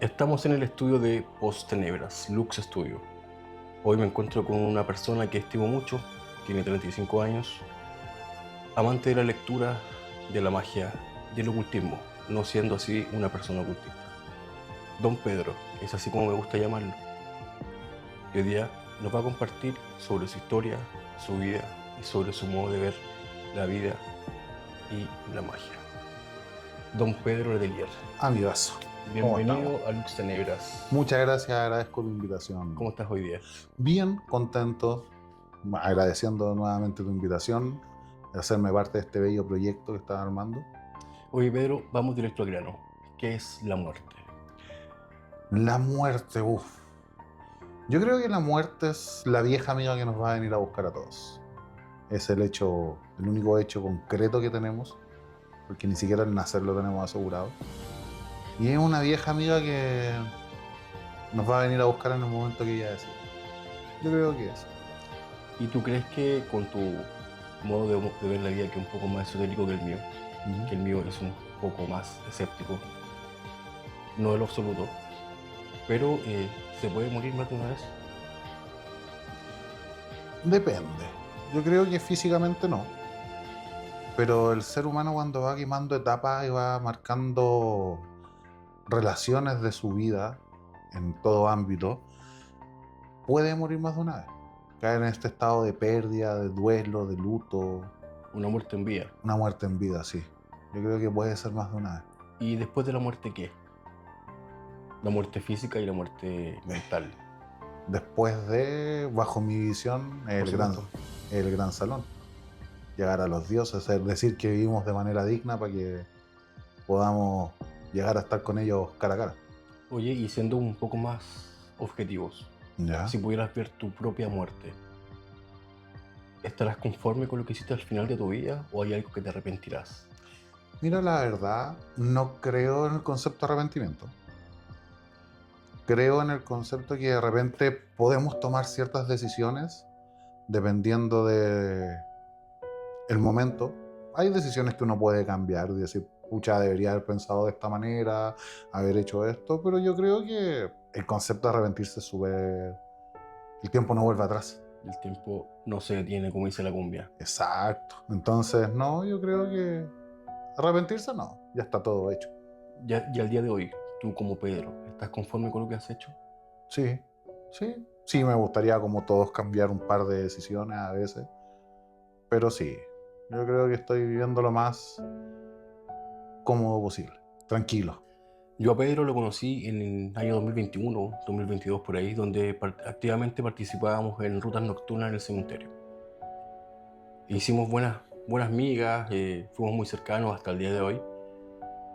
Estamos en el estudio de Post Tenebras, Lux Studio. Hoy me encuentro con una persona que estimo mucho, tiene 35 años, amante de la lectura, de la magia, del ocultismo, no siendo así una persona ocultista. Don Pedro, es así como me gusta llamarlo. Y hoy día nos va a compartir sobre su historia, su vida y sobre su modo de ver la vida y la magia. Don Pedro Letelier, Amigazo, ¿cómo estamos? bienvenido a Lux Tenebras. Muchas gracias, agradezco tu invitación. ¿Cómo estás hoy día? Bien, contento, agradeciendo nuevamente tu invitación, de hacerme parte de este bello proyecto que estás armando. Oye Pedro, vamos directo al grano. ¿Qué es la muerte? La muerte, uff. Yo creo que la muerte es la vieja amiga que nos va a venir a buscar a todos. Es el hecho, el único hecho concreto que tenemos, porque ni siquiera el nacer lo tenemos asegurado. Y es una vieja amiga que nos va a venir a buscar en el momento que ella decida. Yo creo que es. ¿Y tú crees que con tu modo de ver la vida, que es un poco más esotérico que el mío es un poco más escéptico, no de lo absoluto, pero se puede morir más de una vez? Depende. Yo creo que físicamente no. Pero el ser humano cuando va quemando etapas y va marcando relaciones de su vida en todo ámbito, puede morir más de una vez. Caer en este estado de pérdida, de duelo, de luto, Una muerte en vida. una muerte en vida, sí. Yo creo que puede ser más de una vez. ¿Y después de la muerte qué? La muerte física y la muerte mental, Después de, bajo mi visión, por supuesto. el gran salón. Llegar a los dioses, es decir, que vivimos de manera digna para que podamos llegar a estar con ellos cara a cara. Oye, y siendo un poco más objetivos, ¿Ya? si pudieras ver tu propia muerte, ¿estarás conforme con lo que hiciste al final de tu vida o hay algo que te arrepentirás? Mira, la verdad, no creo en el concepto de arrepentimiento. Creo en el concepto que de repente podemos tomar ciertas decisiones dependiendo de el momento. Hay decisiones que uno puede cambiar y decir, pucha, debería haber pensado de esta manera, haber hecho esto, pero yo creo que el concepto de arrepentirse es súper... El tiempo no vuelve atrás. El tiempo no se detiene, como dice la cumbia. Exacto. Entonces, no, yo creo que arrepentirse no, ya está todo hecho. Ya, al día de hoy, tú como Pedro, ¿estás conforme con lo que has hecho? Sí, sí. Sí, me gustaría como todos cambiar un par de decisiones a veces, pero sí, yo creo que estoy viviendo lo más cómodo posible, tranquilo. Yo a Pedro lo conocí en el año 2021, 2022 por ahí, donde activamente participábamos en rutas nocturnas en el cementerio. Hicimos buenas migas, fuimos muy cercanos hasta el día de hoy.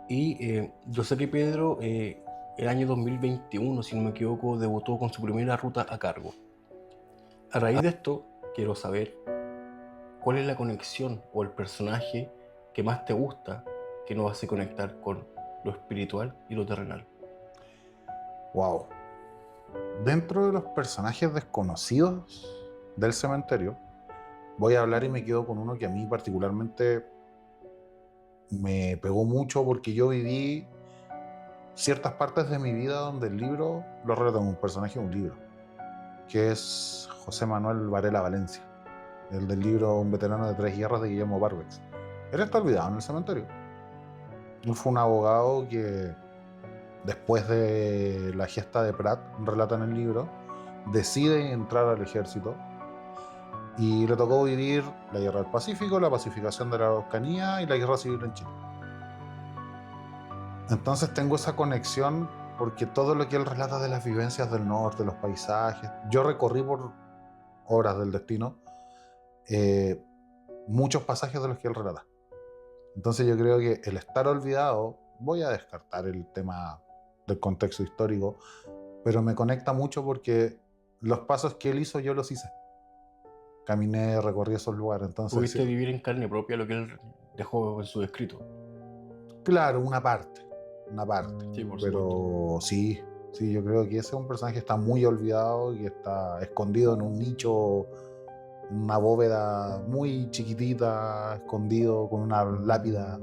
Y yo sé que Pedro, el año 2021, si no me equivoco, debutó con su primera ruta a cargo. A raíz de esto, quiero saber cuál es la conexión o el personaje que más te gusta, que nos hace conectar con lo espiritual y lo terrenal. Wow. Dentro de los personajes desconocidos del cementerio, voy a hablar y me quedo con uno que a mí particularmente me pegó mucho porque yo viví ciertas partes de mi vida donde el libro lo relata como un personaje de un libro, que es José Manuel Varela Valencia, el del libro Un veterano de tres guerras de Guillermo Barbex. Él está olvidado en el cementerio. Él fue un abogado que, después de la gesta de Prat, relata en el libro, decide entrar al ejército y le tocó vivir la guerra del Pacífico, la pacificación de la Araucanía y la guerra civil en Chile. Entonces tengo esa conexión porque todo lo que él relata de las vivencias del norte, los paisajes, yo recorrí por horas del destino eh, muchos pasajes de los que él relata. Entonces yo creo que el estar olvidado, voy a descartar el tema del contexto histórico, pero me conecta mucho porque los pasos que él hizo yo los hice. Caminé, recorrí esos lugares. Entonces, sí, Pudiste vivir en carne propia lo que él dejó en su escrito. claro, una parte. Sí, por supuesto. Pero sí, sí, yo creo que ese es un personaje que está muy olvidado y que está escondido en un nicho, en una bóveda muy chiquitita, escondido con una lápida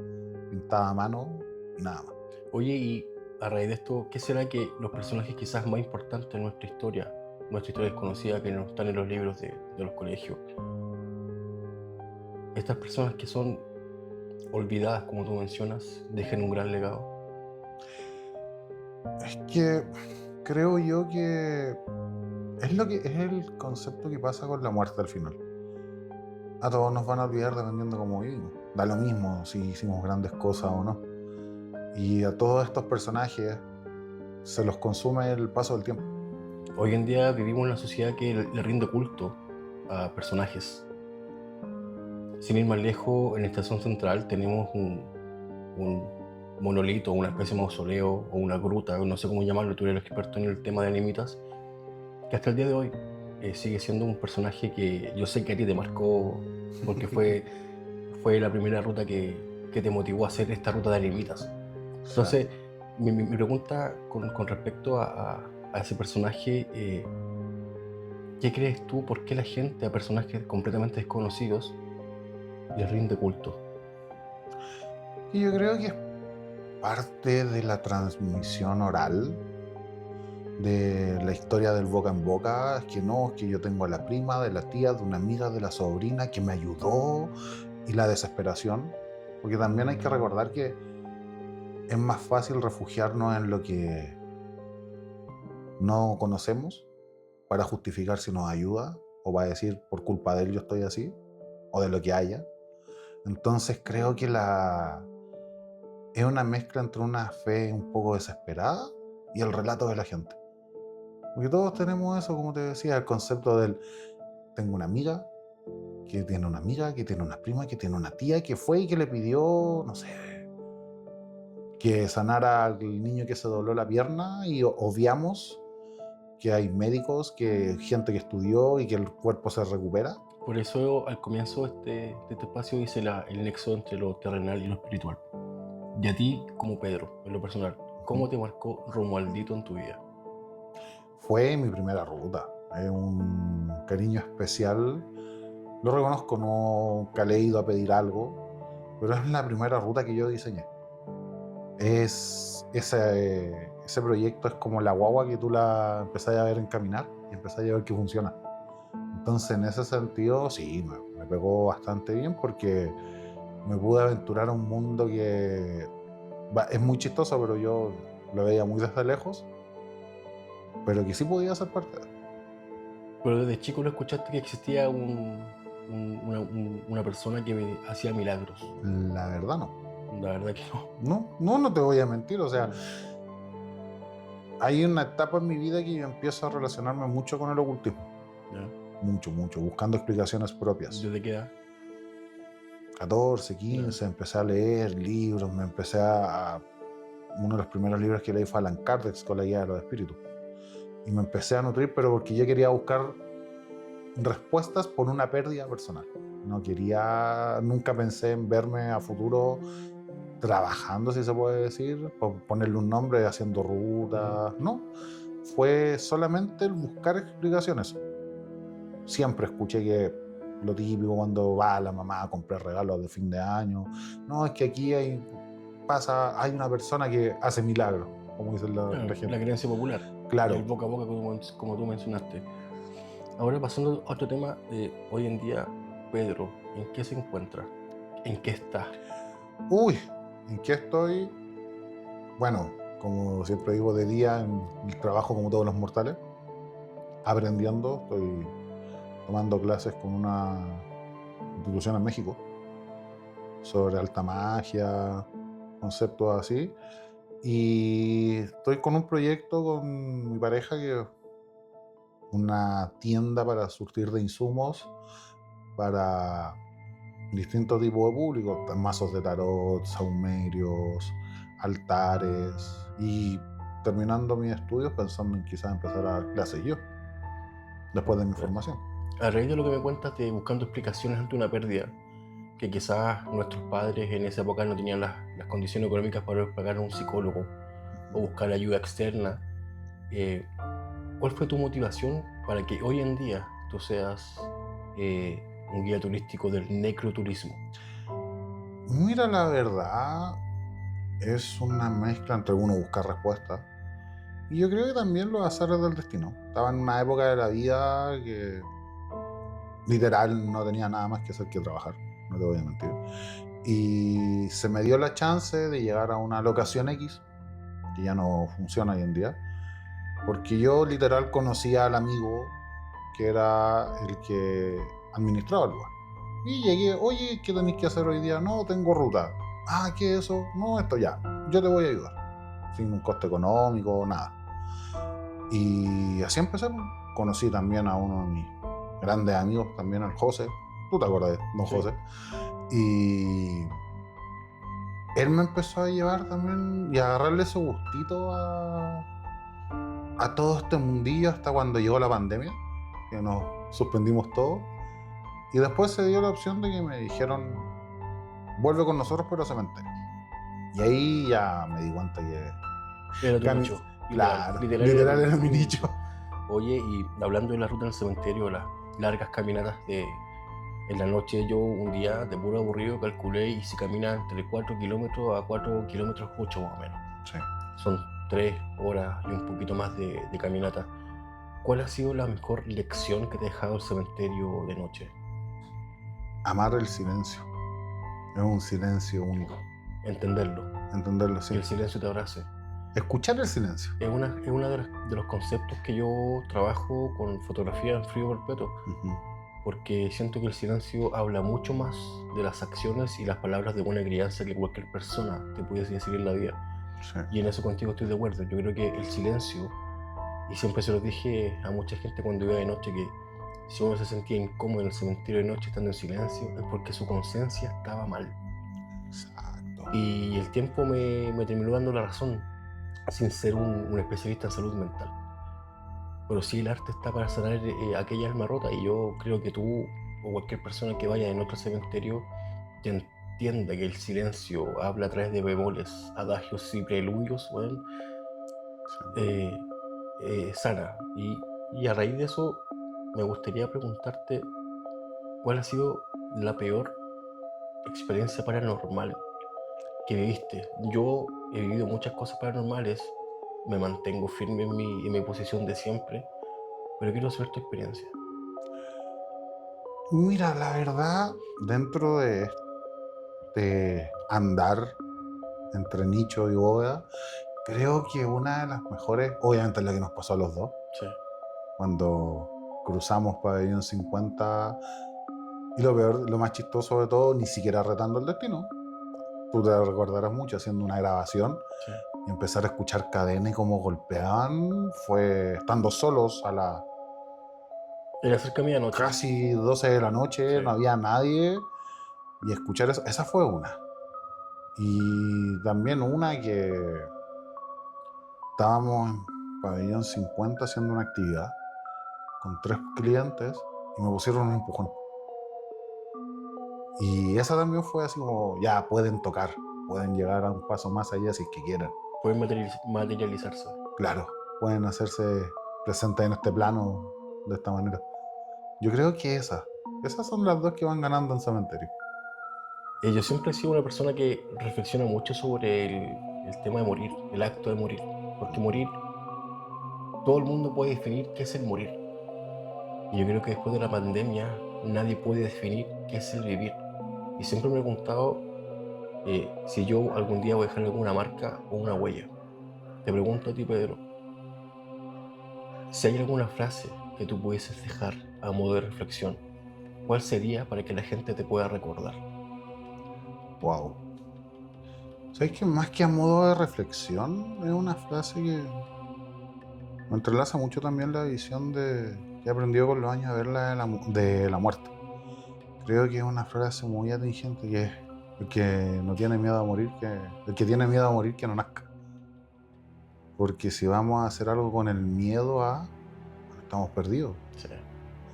pintada a mano y nada más. Oye, ¿y a raíz de esto, ¿qué será que los personajes quizás más importantes de nuestra historia desconocida que no están en los libros de los colegios, estas personas que son olvidadas, como tú mencionas, dejen un gran legado? Es que creo yo que es el concepto que pasa con la muerte al final. A todos nos van a olvidar dependiendo cómo vivimos. Da lo mismo si hicimos grandes cosas o no. Y a todos estos personajes se los consume el paso del tiempo. Hoy en día vivimos en una sociedad que le rinde culto a personajes. Sin ir más lejos, en la estación central tenemos un monolito, una especie de mausoleo o una gruta, no sé cómo llamarlo, tú eres el experto en el tema de animitas, que hasta el día de hoy sigue siendo un personaje que yo sé que a ti te marcó porque fue la primera ruta que te motivó a hacer esta ruta de animitas. O sea, Entonces, mi pregunta con respecto a ese personaje, ¿qué crees tú? ¿Por qué la gente a personajes completamente desconocidos les rinde culto? y yo creo que es parte de la transmisión oral, de la historia del boca en boca. Es que no, es que yo tengo a la prima, de la tía, de una amiga, de la sobrina que me ayudó, y la desesperación. Porque también hay que recordar que es más fácil refugiarnos en lo que no conocemos para justificar si nos ayuda, o va a decir por culpa de él yo estoy así, o de lo que haya. Entonces creo que es una mezcla entre una fe un poco desesperada y el relato de la gente. Porque todos tenemos eso, como te decía, el concepto del tengo una amiga, que tiene una amiga, que tiene una prima, que tiene una tía, que fue y que le pidió, no sé, que sanara al niño que se dobló la pierna, y obviamos que hay médicos, que gente que estudió y que el cuerpo se recupera. Por eso al comienzo de este espacio hice el nexo entre lo terrenal y lo espiritual. Y a ti, como Pedro, en lo personal, ¿cómo te marcó Romualdito en tu vida? Fue mi primera ruta. Es un cariño especial. Lo reconozco, nunca le he ido a pedir algo, pero es la primera ruta que yo diseñé. Ese proyecto es como la guagua que tú la empezás a ver en caminar y empezás a ver que funciona. Entonces, en ese sentido, sí, me pegó bastante bien, porque me pude aventurar a un mundo que es muy chistoso, pero yo lo veía muy desde lejos, pero que sí podía ser parte de él. Pero desde chico no escuchaste que existía una persona que hacía milagros. La verdad no. La verdad que no. No te voy a mentir. O sea, hay una etapa en mi vida que yo empiezo a relacionarme mucho con el ocultismo. ¿Ya? Mucho, mucho, buscando explicaciones propias. ¿Desde qué edad? 14, 15, empecé a leer libros, uno de los primeros libros que leí fue Allan Kardec, con la guía de los espíritus. Y me empecé a nutrir, pero porque yo quería buscar respuestas por una pérdida personal. No quería, nunca pensé en verme a futuro trabajando, si se puede decir, por ponerle un nombre, haciendo rutas. No, fue solamente el buscar explicaciones. Siempre escuché que lo típico cuando va la mamá a comprar regalos de fin de año, no, es que aquí hay una persona que hace milagros, como dice Claro, la la gente. creencia popular. Y el Claro. boca a boca, como tú mencionaste. Ahora pasando a otro tema, hoy en día, Pedro, ¿en qué se encuentra? ¿En qué está? Uy, ¿en qué estoy? Bueno, como siempre digo, de día en el trabajo como todos los mortales, aprendiendo. Estoy tomando clases con una institución en México sobre alta magia, conceptos así. Y estoy con un proyecto con mi pareja, que es una tienda para surtir de insumos para distintos tipos de público, mazos de tarot, saumerios, altares, y terminando mis estudios pensando en quizás empezar a dar clases yo, después de mi formación. A raíz de lo que me cuentas de buscando explicaciones ante una pérdida, que quizás nuestros padres en esa época no tenían las condiciones económicas para poder pagar a un psicólogo o buscar ayuda externa, eh, ¿cuál fue tu motivación para que hoy en día tú seas un guía turístico del necroturismo? Mira, la verdad, es una mezcla entre uno buscar respuestas y yo creo que también los azares del destino. Estaba en una época de la vida que literal no tenía nada más que hacer que trabajar, no te voy a mentir. Y se me dio la chance de llegar a una locación X, que ya no funciona hoy en día, porque yo literal conocía al amigo que era el que administraba el lugar. Y llegué, oye, ¿qué tenéis que hacer hoy día? No, tengo ruta. Ah, ¿qué es eso? No, esto ya. Yo te voy a ayudar. Sin un coste económico, nada. Y así empecé. Conocí también a uno de mis grandes amigos, también al José. ¿Tú te acuerdas de don Sí. José? Y él me empezó a llevar también y a agarrarle ese gustito a todo este mundillo hasta cuando llegó la pandemia, que nos suspendimos todo. Y después se dio la opción de que me dijeron, vuelve con nosotros pero al cementerio. Y ahí ya me di cuenta Era tu que nicho. Literal. claro, Literal literal era mi tu nicho. Oye, y hablando de la ruta del cementerio, las largas caminatas en la noche, yo un día de puro aburrido calculé y se camina entre 4 kilómetros a 4 kilómetros 8 más o menos. Sí. Son 3 horas y un poquito más de caminata. ¿Cuál ha sido la mejor lección que te ha dejado el cementerio de noche? Amar el silencio. Es un silencio único. Entenderlo, Entenderlo, que sí. el silencio te abrace. Escuchar el silencio. Es uno de los conceptos que yo trabajo con fotografía en frío perpetuo, Ujú. porque siento que el silencio habla mucho más de las acciones y las palabras de buena crianza que cualquier persona te pudiese decir en la vida. Sí. Y en eso contigo estoy de acuerdo. Yo creo que el silencio, y siempre se lo dije a mucha gente cuando iba de noche, que si uno se sentía incómodo en el cementerio de noche estando en silencio, es porque su conciencia estaba mal. Exacto. Y el tiempo me terminó dando la razón, sin ser un especialista en salud mental. Pero sí, el arte está para sanar aquella alma rota, y yo creo que tú o cualquier persona que vaya en otro cementerio que entienda que el silencio habla a través de bemoles, adagios y preludios, bueno, Sí. sana. Y a raíz de eso me gustaría preguntarte cuál ha sido la peor experiencia paranormal que viviste. Yo he vivido muchas cosas paranormales, me mantengo firme en mi posición de siempre, pero quiero saber tu experiencia. Mira, la verdad, dentro de este andar entre nicho y bóveda, creo que una de las mejores, obviamente es la que nos pasó a los dos, Sí. cuando cruzamos Pabellón 50, y lo peor, lo más chistoso de todo, ni siquiera retando el destino. Tú te recordarás mucho haciendo una grabación Sí. y empezar a escuchar cadenas y cómo golpeaban, fue estando solos a las Era cerca de medianoche. casi 12 de la noche, Sí. no había nadie, y escuchar eso, esa fue una. Y también una que estábamos en Pabellón 50 haciendo una actividad con 3 clientes y me pusieron un empujón. Y esa también fue así como, ya pueden tocar, pueden llegar a un paso más allá si es que quieren. Pueden materializarse. Claro, pueden hacerse presentes en este plano de esta manera. Yo creo que esas son las dos que van ganando en cementerio. Yo siempre he sido una persona que reflexiona mucho sobre el tema de morir, el acto de morir. Porque morir, todo el mundo puede definir qué es el morir. Y yo creo que después de la pandemia, nadie puede definir qué es el vivir. Y siempre me he preguntado si yo algún día voy a dejar alguna marca o una huella. Te pregunto a ti, Pedro, si hay alguna frase que tú pudieses dejar a modo de reflexión, ¿cuál sería para que la gente te pueda recordar? Wow. ¿Sabes que más que a modo de reflexión, es una frase que me entrelaza mucho también la visión que he aprendido con los años a verla de la muerte? Creo que es una frase muy atingente que es el que no tiene miedo a morir, el que tiene miedo a morir que no nazca. Porque si vamos a hacer algo con el miedo bueno, estamos perdidos. Sí.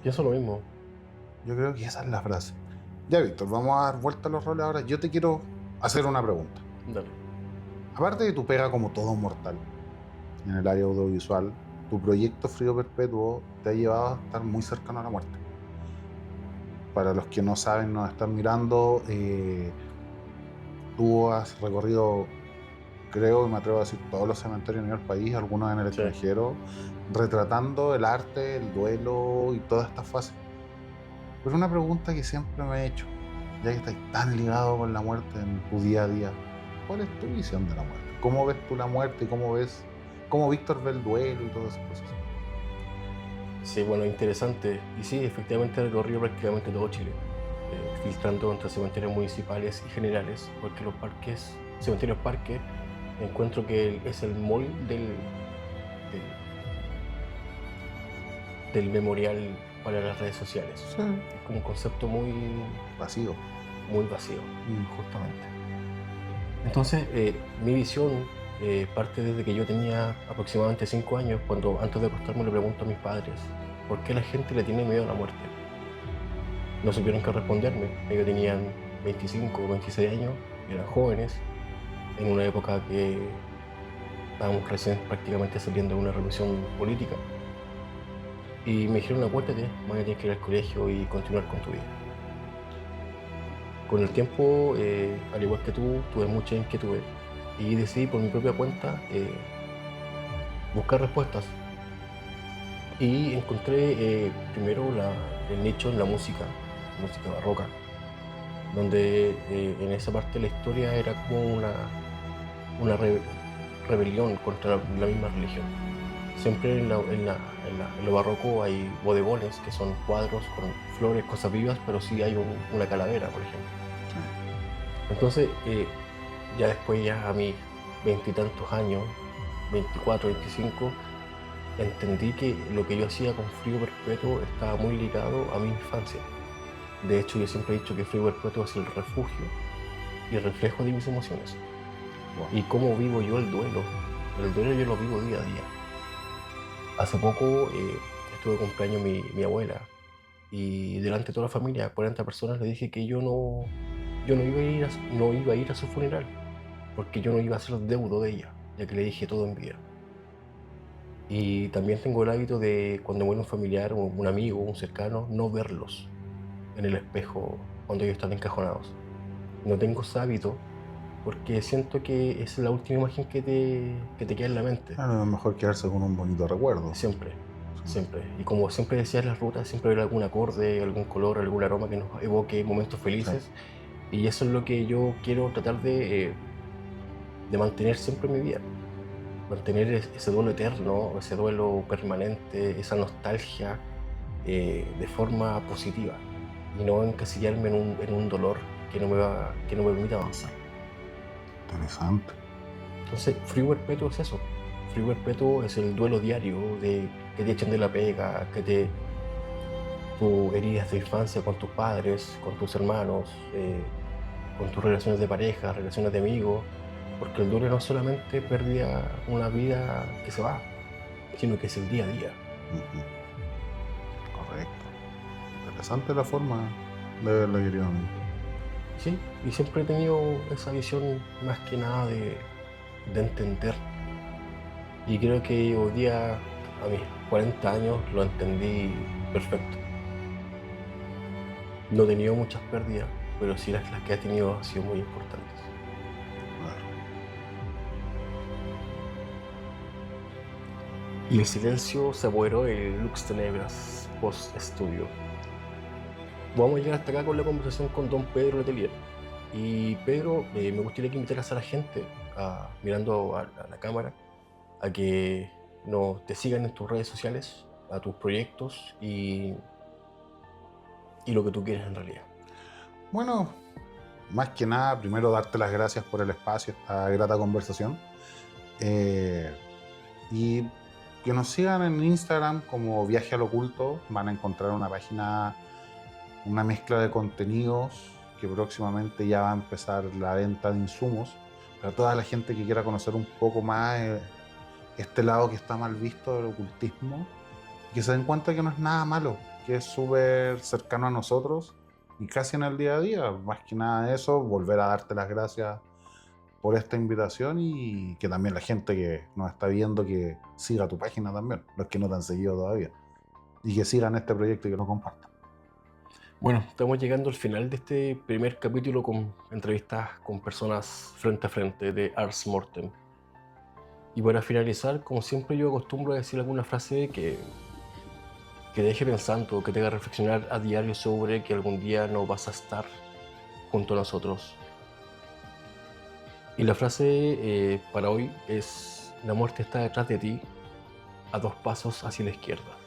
Pienso lo mismo. Yo creo que esa es la frase. Ya, Víctor, vamos a dar vuelta a los roles ahora. Yo te quiero hacer una pregunta. Dale. Aparte de tu pega como todo mortal en el área audiovisual, tu proyecto Frío Perpetuo te ha llevado a estar muy cercano a la muerte. Para los que no saben, nos están mirando, tú has recorrido creo y me atrevo a decir todos los cementerios a nivel país, algunos en el Sí. extranjero, retratando el arte, el duelo y todas estas fases. Pero una pregunta que siempre me he hecho, ya que estás tan ligado con la muerte en tu día a día, ¿cuál es tu visión de la muerte? ¿Cómo ves tú la muerte y cómo Víctor ve el duelo y todas esas cosas? Sí, bueno, interesante. Y sí, efectivamente he recorrido prácticamente todo Chile, filtrando entre cementerios municipales y generales, porque los parques, cementerios parques, encuentro que es el mall del memorial para las redes sociales. Sí. Es como un concepto muy, Vacío. muy vacío, Mm. justamente. Entonces, mi visión parte desde que yo tenía aproximadamente 5 años, cuando antes de acostarme le pregunto a mis padres, ¿por qué la gente le tiene miedo a la muerte? No supieron qué responderme. Ellos tenían 25 o 26 años, eran jóvenes, en una época que estábamos recién prácticamente saliendo de una revolución política. Y me dijeron, acuérdate, mañana tienes que ir al colegio y continuar con tu vida. Con el tiempo, al igual que tú, tuve muchas inquietudes y decidí por mi propia cuenta buscar respuestas. Y encontré primero el nicho en la música barroca, donde en esa parte de la historia era como una rebelión contra la misma religión. Siempre en lo barroco hay bodegones, que son cuadros con flores, cosas vivas, pero sí hay una calavera, por ejemplo. Sí. Entonces, ya después, ya a mis veintitantos años, 24, 25, entendí que lo que yo hacía con Frío Perpetuo estaba muy ligado a mi infancia. De hecho, yo siempre he dicho que Frío Perpetuo es el refugio y reflejo de mis emociones. Wow. Y cómo vivo yo el duelo. El duelo yo lo vivo día a día. Hace poco estuve de cumpleaños mi abuela y delante de toda la familia, 40 personas, le dije que yo no iba a ir a su funeral porque yo no iba a ser deudo de ella, ya que le dije todo en vida. Y también tengo el hábito de cuando muere un familiar, un amigo, un cercano, no verlos en el espejo cuando ellos están encajonados. No tengo ese hábito porque siento que es la última imagen que te queda en la mente. A lo mejor quedarse con un bonito recuerdo. Siempre, Sí. siempre. Y como siempre decías las rutas, siempre habrá algún acorde, algún color, algún aroma que nos evoque momentos Sí. felices. Y eso es lo que yo quiero tratar de mantener siempre en mi vida. Mantener ese duelo eterno, ese duelo permanente, esa nostalgia de forma positiva. Y no encasillarme en un dolor que no me permita avanzar. Interesante. Entonces, frío perpetuo es eso. Frío perpetuo es el duelo diario de que te echen de la pega, tus heridas de infancia con tus padres, con tus hermanos, con tus relaciones de pareja, relaciones de amigos, porque el duelo no es solamente pérdida, una vida que se va, sino que es el día a día. Ujú. Correcto. Interesante la forma de verlo, querido amigo. Sí, y siempre he tenido esa visión más que nada de entender. Y creo que hoy día, a mis 40 años, lo entendí perfecto. No he tenido muchas pérdidas, pero sí las que he tenido han sido muy importantes. Claro. Y el silencio se apoderó del Lux Tenebras post-estudio. Vamos a llegar hasta acá con la conversación con don Pedro Letelier. Y Pedro, me gustaría que invitaras a la gente, mirando a la cámara, a que te sigan en tus redes sociales, a tus proyectos y lo que tú quieres en realidad. Bueno, más que nada, primero darte las gracias por el espacio, esta grata conversación. Eh, y que nos sigan en Instagram como Viaje al Oculto. Van a encontrar una página, una mezcla de contenidos que próximamente ya va a empezar la venta de insumos. Para toda la gente que quiera conocer un poco más este lado que está mal visto del ocultismo, y que se den cuenta que no es nada malo, que es súper cercano a nosotros y casi en el día a día. Más que nada eso, volver a darte las gracias por esta invitación y que también la gente que nos está viendo que siga tu página también, los que no te han seguido todavía, y que sigan este proyecto y que lo compartan. Bueno, estamos llegando al final de este primer capítulo con entrevistas con personas frente a frente de Ars Mortem. Y para finalizar, como siempre yo acostumbro a decir alguna frase que deje pensando, que te haga reflexionar a diario sobre que algún día no vas a estar junto a nosotros. Y la frase para hoy es: la muerte está detrás de ti, a 2 pasos hacia la izquierda.